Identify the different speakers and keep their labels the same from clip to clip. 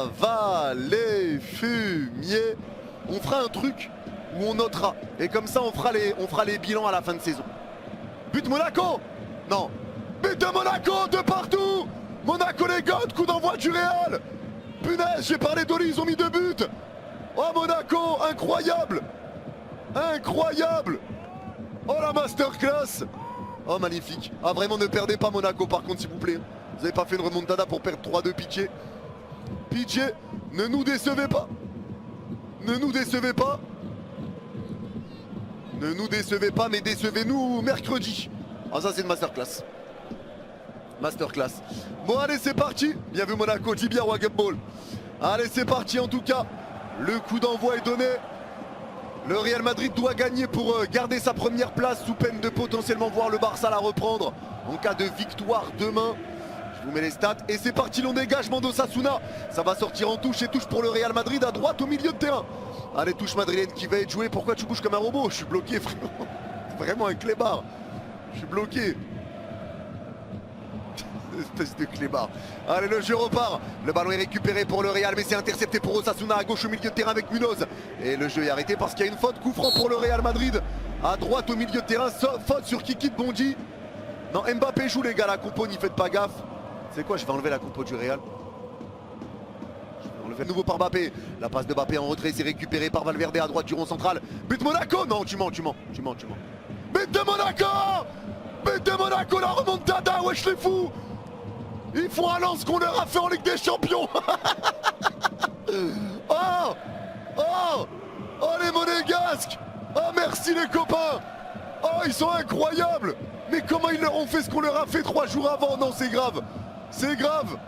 Speaker 1: ça va les fumiers. On fera un truc où on notera. Et comme ça, on fera les bilans à la fin de saison. But Monaco. Non. But de Monaco de partout. Monaco les gars, coup d'envoi du Real. Punaise, j'ai parlé d'Oli, ils ont mis 2 buts. Oh Monaco, incroyable. Incroyable. Oh la masterclass. Oh magnifique. Ah vraiment, ne perdez pas Monaco par contre s'il vous plaît. Vous n'avez pas fait une remontada pour perdre 3-2, pitié. Pitié, ne nous décevez pas. Ne nous décevez pas. Ne nous décevez pas, mais décevez-nous mercredi. Ah ça c'est une masterclass. Masterclass. Bon allez c'est parti. Bien vu Monaco, dis bien Wagem Ball. Allez c'est parti en tout cas. Le coup d'envoi est donné. Le Real Madrid doit gagner pour garder sa première place sous peine de potentiellement voir le Barça la reprendre en cas de victoire demain. Je vous mets les stats et c'est parti, long dégagement d'Osasuna. Ça va sortir en touche et touche pour le Real Madrid à droite au milieu de terrain. Allez, touche madrilène qui va être jouée. Pourquoi tu bouges comme un robot? Je suis bloqué frérot. Vraiment un clébard. Je suis bloqué. Espèce de clébard. Allez, le jeu repart. Le ballon est récupéré pour le Real, mais c'est intercepté pour Osasuna à gauche au milieu de terrain avec Munoz. Et le jeu est arrêté parce qu'il y a une faute. Coup franc pour le Real Madrid. À droite au milieu de terrain. Faute sur Kiki de Bondy. Non, Mbappé joue les gars. La compo, n'y faites pas gaffe. C'est quoi? Je vais enlever la compo du Real. Je vais enlever nouveau par Mbappé. La passe de Mbappé en retrait, c'est récupéré par Valverde à droite du rond central. But Monaco. Non, tu mens. But de Monaco. But de Monaco, la remontada. Wesh les fous. Ils font un lance qu'on leur a fait en Ligue des Champions. Oh. Oh. Oh les Monégasques. Oh merci les copains. Oh ils sont incroyables. Mais comment ils leur ont fait ce qu'on leur a fait 3 jours avant? Non c'est grave. C'est grave.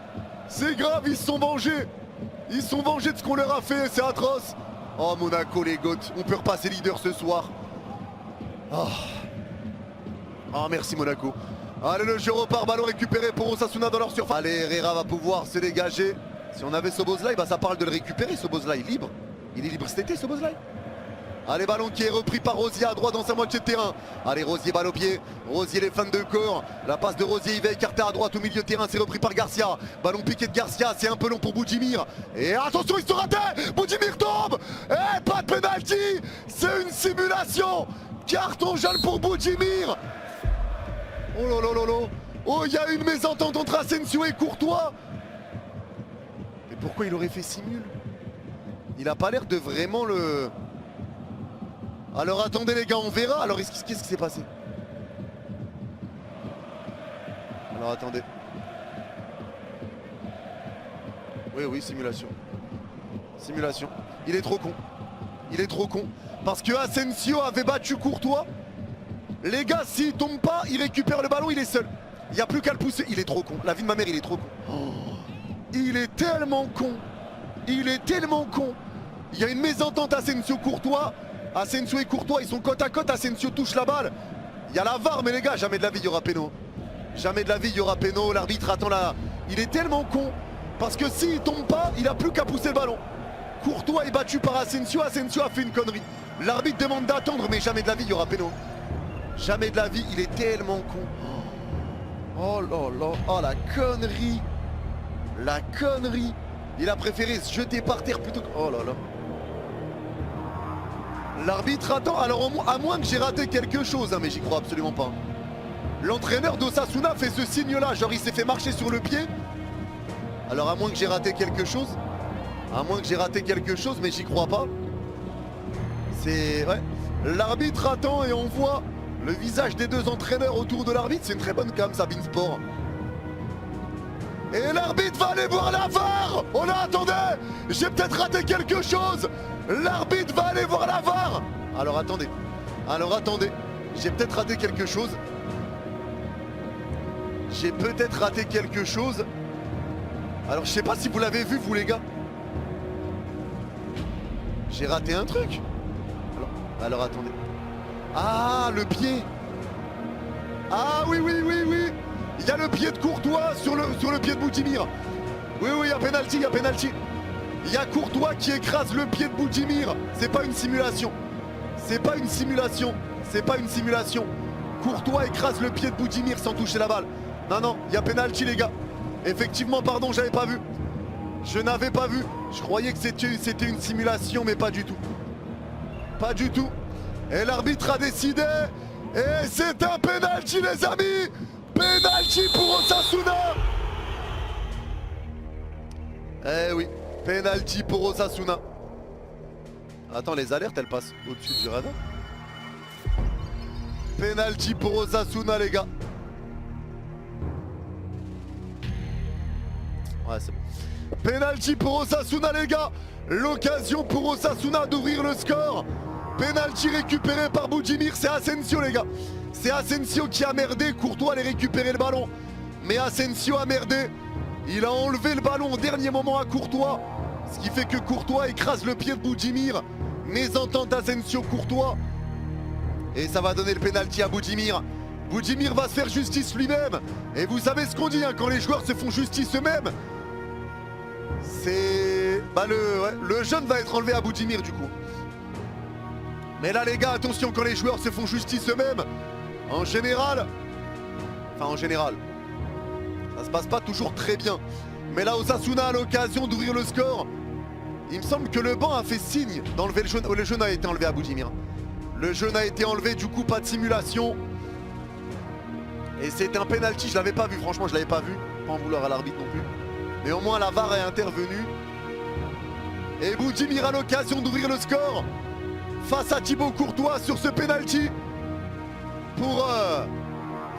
Speaker 1: C'est grave, ils se sont vengés. Ils se sont vengés de ce qu'on leur a fait, c'est atroce. Oh Monaco les goths, on peut repasser leader ce soir. Oh, oh merci Monaco. Allez le jeu repart, ballon récupéré pour Osasuna dans leur surface. Allez Herrera va pouvoir se dégager. Si on avait Szoboszlai, bah ça parle de le récupérer. Szoboszlai libre. Il est libre cet été Szoboszlai. Allez ballon qui est repris par Rosier à droite dans sa moitié de terrain. Allez Rosier balle au pied. Rosier les fans de corps. La passe de Rosier, il va écarter à droite au milieu de terrain. C'est repris par Garcia. Ballon piqué de Garcia. C'est un peu long pour Boudjimir. Et attention ils se raté. Boudjimir tombe. Et pas de penalty. C'est une simulation. Carton jaune pour Boudjimir. Oh là là là là. Oh il y a une mésentente entre Asensio et Courtois. Mais pourquoi il aurait fait simule? Il a pas l'air de vraiment le... Alors attendez les gars, on verra. Alors qu'est-ce qui s'est passé? Alors attendez. Oui, simulation. Simulation. Il est trop con. Il est trop con. Parce que Asensio avait battu Courtois. Les gars, s'il tombe pas, il récupère le ballon, il est seul. Il n'y a plus qu'à le pousser. Il est trop con. La vie de ma mère, il est trop con. Oh, il est tellement con. Il est tellement con. Il y a une mésentente Asensio-Courtois. Asensio et Courtois, ils sont côte à côte. Asensio touche la balle. Il y a la VAR, mais les gars, jamais de la vie, il y aura péno. Jamais de la vie, il y aura péno. L'arbitre attend là. Il est tellement con. Parce que s'il tombe pas, il n'a plus qu'à pousser le ballon. Courtois est battu par Asensio. Asensio a fait une connerie. L'arbitre demande d'attendre, mais jamais de la vie, il y aura péno. Jamais de la vie, il est tellement con. Oh là là, oh la connerie. La connerie. Il a préféré se jeter par terre plutôt que... Oh là là. L'arbitre attend, alors à moins que j'ai raté quelque chose, hein, mais j'y crois absolument pas. L'entraîneur d'Osasuna fait ce signe-là, genre il s'est fait marcher sur le pied. Alors à moins que j'ai raté quelque chose. À moins que j'ai raté quelque chose, mais j'y crois pas. C'est... Ouais. L'arbitre attend et on voit le visage des deux entraîneurs autour de l'arbitre. C'est une très bonne cam, Sabine Sport. Et l'arbitre va aller voir la VAR. Oh là, attendez, j'ai peut-être raté quelque chose. L'arbitre va aller voir la VAR. Alors attendez, j'ai peut-être raté quelque chose. J'ai peut-être raté quelque chose. Alors je sais pas si vous l'avez vu vous les gars. J'ai raté un truc. Alors attendez. Ah le pied. Ah oui. Il y a le pied de Courtois sur le pied de Boudjimir. Oui, il y a pénalty, Il y a Courtois qui écrase le pied de Boudjimir. C'est pas une simulation. Courtois écrase le pied de Boudjimir sans toucher la balle. Non, il y a pénalty les gars. Effectivement, pardon, j'avais pas vu. Je n'avais pas vu. Je croyais que c'était une simulation, mais pas du tout. Pas du tout. Et l'arbitre a décidé. Et c'est un penalty, les amis. Penalty pour Osasuna. Eh oui, penalty pour Osasuna. Attends, les alertes, elles passent au-dessus du radar. Penalty pour Osasuna, les gars. Ouais, c'est bon. Penalty pour Osasuna, les gars. L'occasion pour Osasuna d'ouvrir le score. Penalty récupéré par Budimir. C'est Asensio, les gars. C'est Asensio qui a merdé. Courtois allait récupérer le ballon, mais Asensio a merdé. Il a enlevé le ballon au dernier moment à Courtois, ce qui fait que Courtois écrase le pied de Budimir. Mésentente Asensio-Courtois. Et ça va donner le penalty à Budimir. Budimir va se faire justice lui-même. Et vous savez ce qu'on dit, hein, quand les joueurs se font justice eux-mêmes, c'est... Bah le jeune va être enlevé à Budimir du coup. Mais là les gars, attention, quand les joueurs se font justice eux-mêmes, en général... Enfin en général, ça se passe pas toujours très bien. Mais là Osasuna a l'occasion d'ouvrir le score. Il me semble que le banc a fait signe d'enlever le jaune. Le jaune a été enlevé à Budimir. Le jaune a été enlevé, du coup pas de simulation. Et c'est un penalty, je l'avais pas vu, franchement je l'avais pas vu. Pas en vouloir à l'arbitre non plus. Mais au moins la VAR est intervenue. Et Budimir a l'occasion d'ouvrir le score face à Thibaut Courtois sur ce penalty. Pour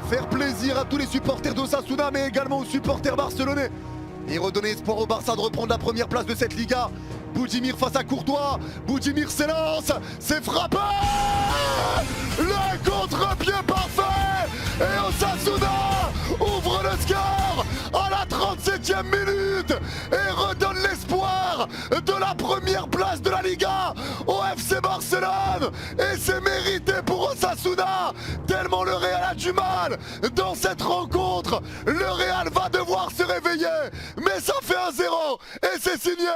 Speaker 1: faire plaisir à tous les supporters d'Osasuna, mais également aux supporters barcelonais. Et redonner espoir au Barça de reprendre la première place de cette Liga. Budimir face à Courtois. Budimir s'élance. C'est frappé. Le contre-pied parfait. Et Osasuna ouvre le score à la 37e minute et redonne l'espoir de la première place de la Liga au FC Barcelone. Et c'est mérité pour Osasuna, tellement le Real a du mal dans cette rencontre. Le Real va devoir se réveiller, mais ça fait 1-0 et c'est signé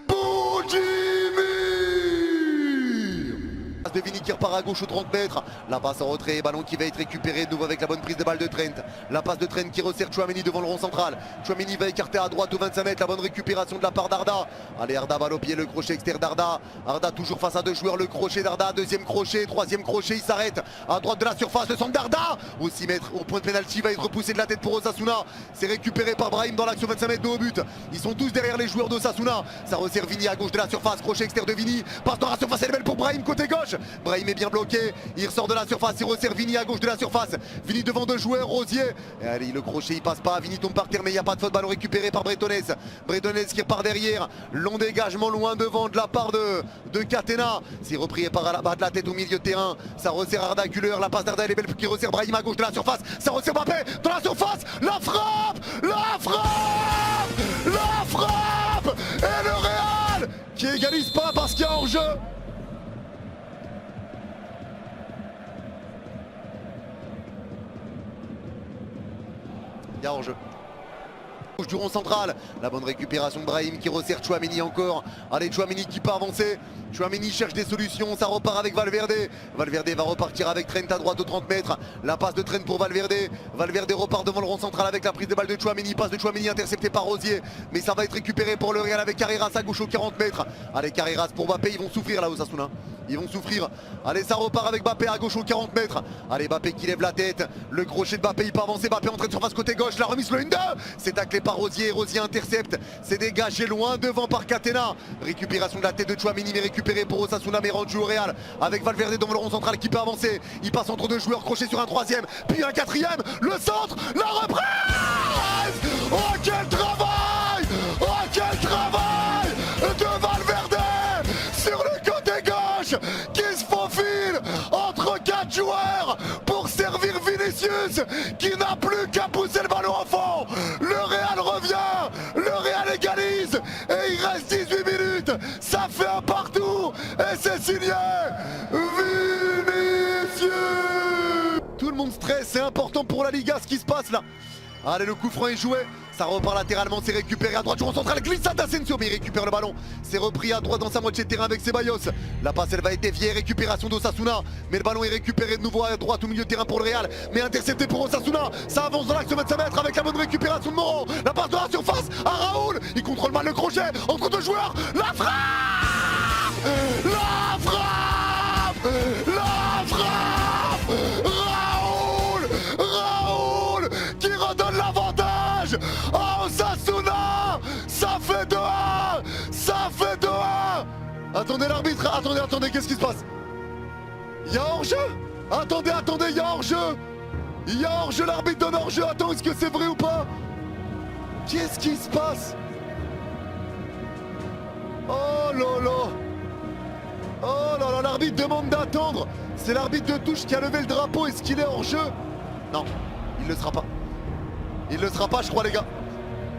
Speaker 1: Budimir. De Vini qui repart à gauche aux 30 mètres. La passe en retrait, ballon qui va être récupéré de nouveau avec la bonne prise de balle de Trent. La passe de Trent qui resserre Tchouaméni devant le rond central. Tchouaméni va écarter à droite aux 25 mètres. La bonne récupération de la part d'Arda. Allez, Arda balle au pied, le crochet externe d'Arda. Arda toujours face à deux joueurs, le crochet d'Arda. Deuxième crochet, troisième crochet, il s'arrête à droite de la surface. Le centre d'Arda au 6 mètres, au point de pénalty, va être repoussé de la tête pour Osasuna. C'est récupéré par Brahim dans l'action 25 mètres de haut but. Ils sont tous derrière les joueurs d'Osasuna. Ça resserre Vini à gauche de la surface. Crochet externe de Vini. Passe dans la surface, elle est belle pour Brahim côté gauche. Brahim est bien bloqué. Il ressort de la surface, il resserre Vini à gauche de la surface. Vini devant deux joueurs, Rosier. Et allez, le crochet il passe pas. Vini tombe par terre, mais il n'y a pas de faute. Ballon récupéré par Bretones. Bretones qui repart derrière. Long dégagement loin devant de la part de Catena. C'est repris par à la bas de la tête au milieu de terrain. Ça resserre Arda Güler. La passe d'Arda elle est belle qui resserre Brahim à gauche de la surface. Ça resserre Mbappé dans la surface. La frappe. La frappe. La frappe. Et le Real qui égalise pas parce qu'il y a hors-jeu. Il y a hors-jeu. Du rond central, la bonne récupération de Brahim qui resserre Tchouaméni encore. Allez, Tchouaméni qui peut avancer. Tchouaméni cherche des solutions, ça repart avec Valverde. Valverde va repartir avec Trent à droite aux 30 mètres. La passe de Trent pour Valverde. Valverde repart devant le rond central avec la prise de balle de Tchouaméni. Passe de Tchouaméni interceptée par Rosier. Mais ça va être récupéré pour le Real avec Carreras à gauche aux 40 mètres. Allez, Carreras pour Mbappé, ils vont souffrir là Osasuna. Ils vont souffrir. Allez, ça repart avec Mbappé à gauche aux 40 mètres. Allez, Mbappé qui lève la tête. Le crochet de Mbappé, il peut avancer. Mbappé entrée de surface côté gauche. La remise le 1-2. C'est taclé par Rosier. Rosier intercepte. C'est dégagé loin devant par Catena. Récupération de la tête de Tchouaméni, mais récupéré pour Osasuna, mais rendu au Real. Avec Valverde dans le rond central qui peut avancer. Il passe entre deux joueurs. Crochet sur un troisième. Puis un quatrième. Le centre. La reprise. Oh, quel travail. Oh, quel travail de Valverde sur le côté gauche qui se faufile entre 4 joueurs pour servir Vinicius qui n'a plus qu'à pousser le ballon en fond. Le Real revient, le Real égalise et il reste 18 minutes. Ça fait un partout et c'est signé Vinicius. Tout le monde stresse, c'est important pour la Liga ce qui se passe là. Allez, le coup franc est joué. Ça repart latéralement, c'est récupéré à droite. Joueur central, glissade d'Asensio, mais il récupère le ballon. C'est repris à droite dans sa moitié de terrain avec Ceballos. La passe, elle va être déviée. Récupération d'Osasuna. Mais le ballon est récupéré de nouveau à droite au milieu de terrain pour le Real. Mais intercepté pour Osasuna. Ça avance dans l'axe de 25 mètres avec la bonne récupération de Moro. La passe de la surface à Raoul. Il contrôle mal le crochet entre deux joueurs. La frappe! La frappe! La frappe! Raoul qui redonne l'avantage à Osasuna. Ça fait 2-1. Ça fait 2-1. Attendez l'arbitre, attendez, qu'est-ce qui se passe? Il y a hors-jeu. Attendez, il y a hors-jeu. Il y a hors-jeu, l'arbitre donne hors-jeu. Attends, est-ce que c'est vrai ou pas? Qu'est-ce qui se passe? Oh là là. Oh là là, l'arbitre demande d'attendre. C'est l'arbitre de touche qui a levé le drapeau. Est-ce qu'il est hors-jeu? Non, il ne le sera pas. Il ne le sera pas, je crois, les gars.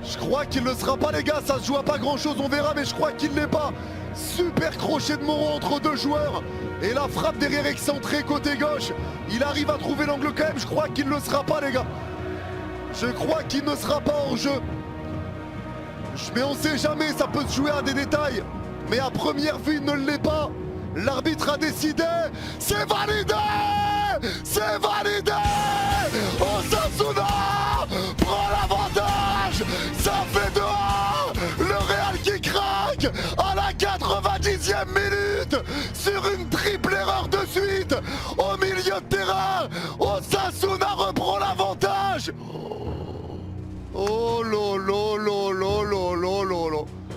Speaker 1: Je crois qu'il ne le sera pas, les gars. Ça se joue à pas grand-chose, on verra, mais je crois qu'il ne l'est pas. Super crochet de Moro entre deux joueurs. Et la frappe derrière excentrée côté gauche. Il arrive à trouver l'angle quand même. Je crois qu'il ne le sera pas, les gars. Je crois qu'il ne sera pas hors jeu. Mais on sait jamais, ça peut se jouer à des détails. Mais à première vue, il ne l'est pas. L'arbitre a décidé. C'est validé. C'est validé. Osasuna prend l'avantage. Ça fait 2-1. Le Real qui craque à la 90e minute sur une triple erreur de